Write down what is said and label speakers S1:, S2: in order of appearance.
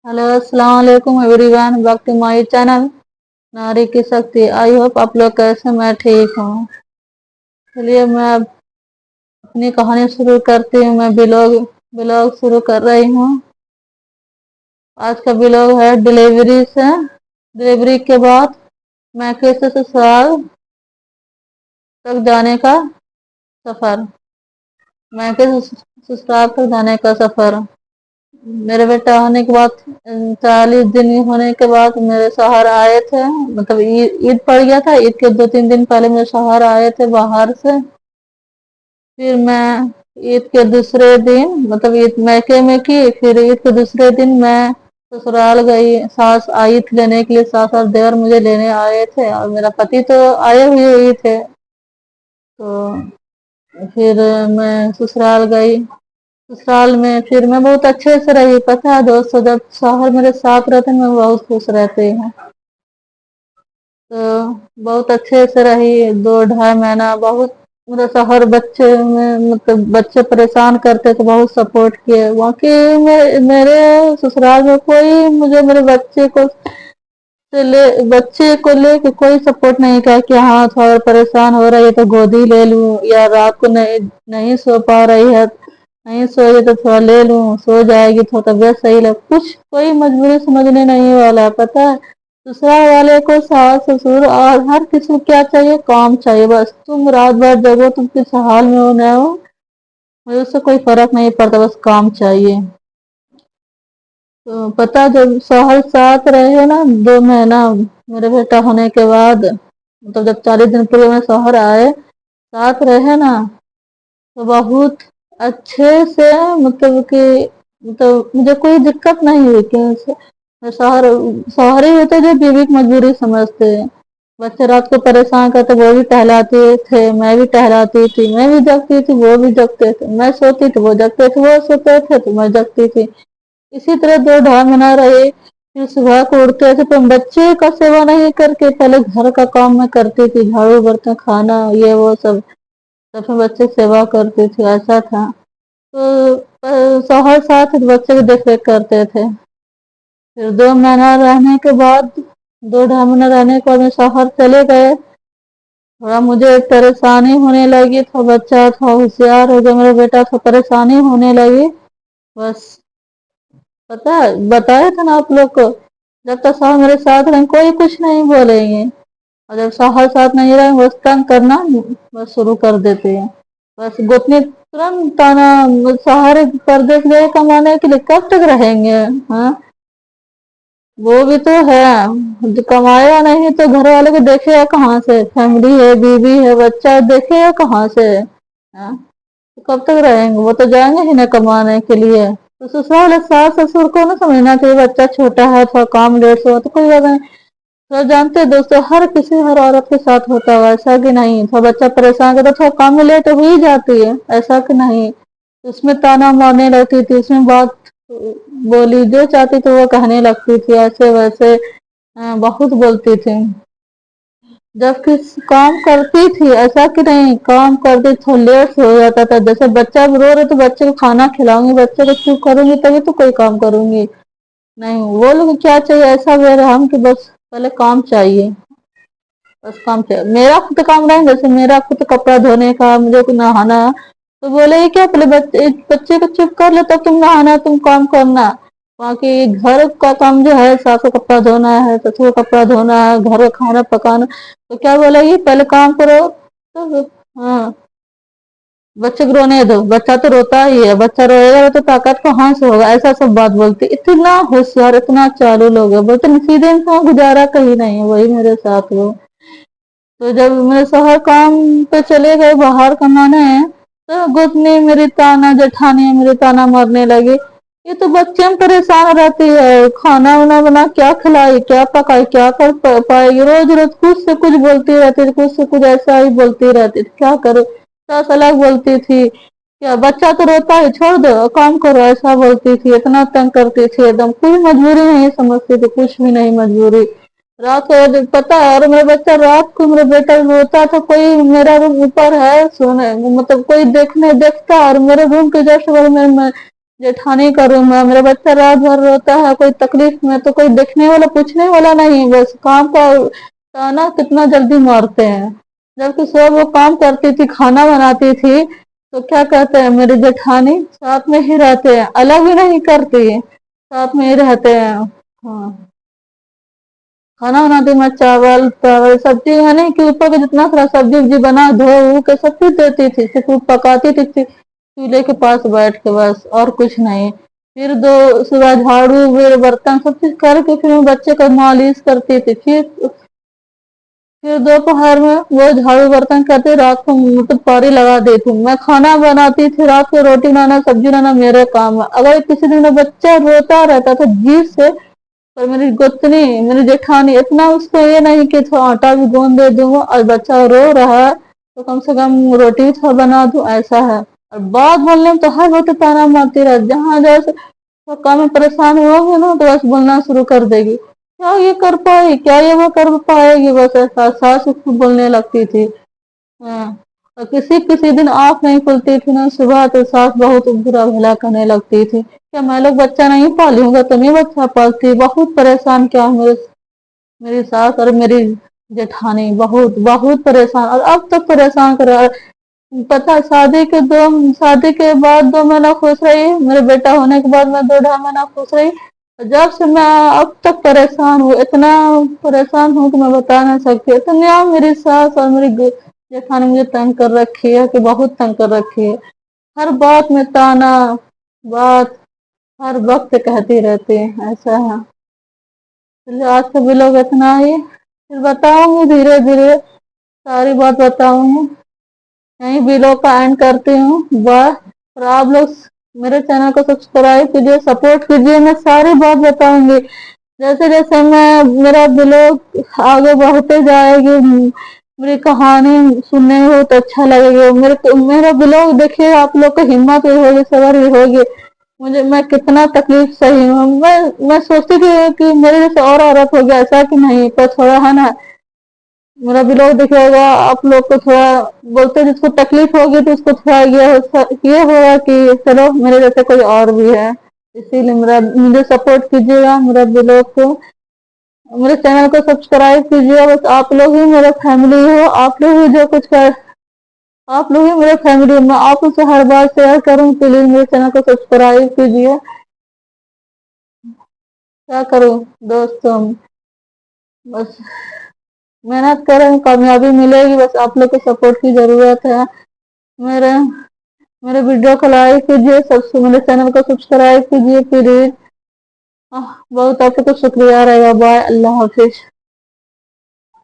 S1: Hello अस्सलाम वालेकुम everyone, back to my channel नारी की शक्ति। आई होप आप लोग कैसे। मैं ठीक हूँ। चलिए मैं अब अपनी कहानी शुरू करती हूँ। मैं ब्लॉग ब्लॉग शुरू कर रही हूँ। आज का ब्लॉग है डिलीवरी के बाद मैं कैसे ससुराल तक जाने का सफर। मैं कैसे ससुराल तक जाने का सफर। मेरे बेटा होने के बाद 40 दिन होने के बाद मेरे शौहर आए थे। मतलब ईद पड़ गया था। ईद के 2-3 दिन पहले मेरे शौहर आए थे बाहर से। फिर मैं ईद के दूसरे दिन मतलब ईद मैके में की। फिर ईद के दूसरे दिन मैं ससुराल गई। सास आई थी लेने के लिए। सास और देवर मुझे लेने आए थे और मेरा पति तो आए हुए ही थे। तो फिर मैं ससुराल गई। ससुराल में फिर मैं बहुत अच्छे से रही। पता है दोस्तों, जब शौहर मेरे साथ रहते हैं मैं बहुत खुश रहती हूँ। तो बहुत अच्छे से रही 2-2.5 महीना। बहुत मेरे शौहर बच्चे में मतलब बच्चे परेशान करते तो बहुत सपोर्ट किए। बाकी मेरे ससुराल में कोई मुझे मेरे बच्चे को लेके कोई सपोर्ट नहीं किया कि हाँ थोड़ा परेशान हो रही है तो गोदी ले लूं, या रात को नहीं नहीं सो पा रही है, नहीं सोएगी तो थोड़ा ले लूं, सो जाएगी तो तबीयत सही लग। कुछ कोई मजबूरी समझने नहीं वाला है। पता है ससुराल वाले को सास ससुर और हर किसी को क्या चाहिए, काम चाहिए। बस तुम रात भर जगो, तुम किस हाल में हो न हो, मुझे उससे कोई फर्क नहीं पड़ता, बस काम चाहिए। तो पता जब शौहर साथ रहे ना 2 महीना मेरे बेटा होने के बाद, मतलब जब 40 दिन पूरे में शौहर आए साथ रहे ना, तो बहुत अच्छे से मतलब कि मतलब मुझे कोई दिक्कत नहीं हुई कि शौहर शौहर ही होते जो बीवी की मजबूरी समझते हैं। बच्चे रात को परेशान करते, वो भी टहलाते थे, मैं भी टहलाती थी, मैं भी जगती थी, वो भी जगते थे। मैं सोती थी वो जगते थे, वो सोते थे तो मैं जगती थी। इसी तरह 2 ढाई महीना रहे। फिर सुबह को उठते थे तो बच्चे का सेवा नहीं करके पहले घर का काम मैं करती थी, झाड़ू बर्तन खाना ये वो सब। तो फिर बच्चे की सेवा करती थी, ऐसा था। तो शौहर साथ बच्चे की देख रेख करते थे। फिर 2 महीना रहने के बाद 2 ढाई महीना रहने के बाद में शौहर चले गए। थोड़ा मुझे परेशानी होने लगी। था बच्चा था होशियार हो गया मेरा बेटा, तो परेशानी होने लगी। बस पता है बताया था ना आप लोग को, जब तक शौहर मेरे साथ रहें कोई कुछ नहीं बोलेंगे, और जब शौहर साथ नहीं रहे बस तंग करना बस शुरू कर देते हैं। बस गोतनी तुरंत ताना। शौहर परदेश गए कमाने के लिए, कब तक रहेंगे। हाँ वो भी तो है, जो कमाया नहीं तो घर वाले को देखेगा कहाँ से। फैमिली है, बीवी है, बच्चा है, देखेगा कहाँ से। हाँ तो कब तक रहेंगे, वो तो जाएंगे ही ना कमाने के लिए। तो ससुराल वाले सास ससुर को ना समझना चाहिए बच्चा छोटा है थोड़ा काम लेट से हो तो कोई बात नहीं। तो जानते हैं दोस्तों, हर औरत के साथ होता है ऐसा कि नहीं। थोड़ा बच्चा परेशान करता थोड़ा काम में लेट हो ही जाती है, ऐसा कि नहीं। उसमें ताना मारने लगती थी, उसमें बात बोली जो चाहती थी वो कहने लगती थी, ऐसे वैसे बहुत बोलती थी। जबकि काम करती थी, ऐसा कि नहीं काम करती थोड़ा लेट हो जाता था। जैसे बच्चा रो रहे तो बच्चे को खाना खिलाऊंगी, बच्चे को चुप करूंगी तभी तो कोई काम करूंगी। नहीं वो लोग क्या चाहिए, ऐसा हम कि बस पहले काम चाहिए, बस काम चाहिए। मेरा खुद काम रहेगा, जैसे मेरा खुद कपड़ा धोने का, मुझे को नहाना, तो बोले ये क्या पहले बच्चे को चुप कर लो तब तुम नहाना, तुम काम करना। बाकी घर का काम जो है, सास का कपड़ा धोना है, ससुर का कपड़ा धोना है, घर का खाना पकाना, तो क्या बोलेगी पहले काम करो। तो हाँ बच्चे को रोने दो, बच्चा तो रोता ही है, बच्चा रोएगा तो ताकत कहाँ से होगा, ऐसा सब बात बोलती। इतना होशियार इतना चालू लोग है, बोलते सीधे इंसान गुजारा कहीं नहीं है, वही मेरे साथ वो। तो जब मेरे शौहर काम पे चले गए बाहर कमाने, तो गोतनी मेरी ताना जेठानी मेरी ताना मारने लगी। ये तो बच्चे में परेशान रहती है, खाना वाना बना क्या खिलाई क्या पकाई क्या कर पाएगी, रोज रोज कुछ से कुछ बोलती रहती थी, कुछ से कुछ ऐसा ही बोलती रहती थी, क्या करो। सास अलग बोलती थी, क्या बच्चा तो रोता है छोड़ दो काम करो, ऐसा बोलती थी। इतना तंग करती थी, एकदम कोई मजबूरी नहीं समझती थी, कुछ भी नहीं मजबूरी। रात को पता है, और मेरा बच्चा रात को मेरा बेटा रोता था, कोई मेरा रूम ऊपर है सोने मतलब कोई देखता, और मेरे रूम के जस्ट बगल में जेठानी का रूम है, मेरा बच्चा रात भर रोता है, कोई तकलीफ में तो कोई देखने वाला पूछने वाला नहीं, बस काम का ताना कितना जल्दी मारते हैं। जबकि सुबह वो काम करती थी, खाना बनाती थी, तो क्या कहते हैं मेरी जेठानी साथ में ही रहते हैं, अलग ही नहीं करती है, साथ में ही रहते हैं। हाँ, खाना बनाती मैं चावल चावल सब्जी है नहीं कि ऊपर के जितना सारा सब्जी उब्जी बना धो ऊ के सब कुछ देती थी, सिर्फ वो पकाती थी चूल्हे के पास बैठ के, बस और कुछ नहीं। फिर दो सुबह झाड़ू फिर बर्तन सब चीज करके फिर मैं बच्चे को मालिश करती थी। फिर दोपहर में वो झाड़ू बर्तन करते, रात को मतलब पारी लगा देती। मैं खाना बनाती थी, रात को रोटी बनाना सब्जी बनाना मेरे काम है। अगर किसी दिन मेरा बच्चा रोता रहता था जी से, पर मेरी गोतनी मेरी जेठानी इतना उसको ये नहीं कि थोड़ा आटा भी गूंद दे दूँ और बच्चा रो रहा है तो कम से कम रोटी थोड़ा बना दूं, ऐसा है। और बात बोलने में तो हर वक्त ताना मारती रह, जहाँ जैसे तो काम में परेशान होगी ना तो बस बोलना शुरू कर देगी, क्या ये कर पाई, क्या ये वो कर पाएगी, बस ऐसा सास उसको बोलने लगती थी। हाँ, और किसी किसी दिन आँख नहीं खुलती थी ना सुबह तो सास बहुत बुरा भला करने लगती थी, क्या मैं लोग बच्चा नहीं पाली हूँ, तुम ही बच्चा पालती। बहुत परेशान किया मेरी सास और मेरी जेठानी, बहुत बहुत परेशान, और अब तक परेशान कर रहा है। पता है, शादी के बाद 2 महीना खुश रही, मेरे बेटा होने के बाद मैं 2 ढाई महीना खुश रही। जब से मैं अब तक परेशान हूँ, इतना परेशान हूँ कि मैं बता नहीं सकती। इतना मेरी सास और मेरी जेठानी मुझे तंग कर रखी है कि बहुत तंग कर रखी है। हर बात में ताना बात हर वक्त कहती रहती है, ऐसा है। चलिए आज के लोग इतना ही, फिर बताऊंगी धीरे धीरे सारी बात बताऊंगी। यहीं बिलो का एंड करती हूँ, बाय। और आप लोग मेरे चैनल को सब्सक्राइब कीजिए, सपोर्ट कीजिए, मैं सारी बात बताऊंगी। जैसे जैसे मैं मेरा ब्लॉग आगे बढ़ते जाएगी, मेरी कहानी सुनने में बहुत अच्छा लगेगा। मेरा ब्लॉग देखिए, आप लोग को हिम्मत भी होगी, सबर भी होगी। मुझे मैं कितना तकलीफ सही हूँ, मैं सोचती थी कि मेरे जैसे और औरत हो गया, ऐसा कि नहीं, पर थोड़ा है ना, मेरा ब्लॉग दिखेगा आप लोग को, थोड़ा बोलते जिसको तकलीफ होगी तो उसको थोड़ा ये होगा कि चलो मेरे जैसे कोई और भी है। इसीलिए मुझे सपोर्ट कीजिएगा, मेरा ब्लॉग को, मेरे चैनल को सब्सक्राइब कीजिए। बस आप लोग ही मेरा फैमिली हो, आप लोग ही जो कुछ कर, आप लोग ही मेरे फैमिली, मैं आपसे हर बार शेयर करूँ, प्लीज मेरे चैनल को सब्सक्राइब कीजिए। क्या करूँ दोस्तों, बस मेहनत करें कामयाबी मिलेगी, बस आप लोग को सपोर्ट की जरूरत है। मेरे मेरे वीडियो को लाइक कीजिए, मेरे चैनल को सब्सक्राइब कीजिए प्लीज। बहुत आपका तो शुक्रिया रहेगा। बाय, अल्लाह हाफिज।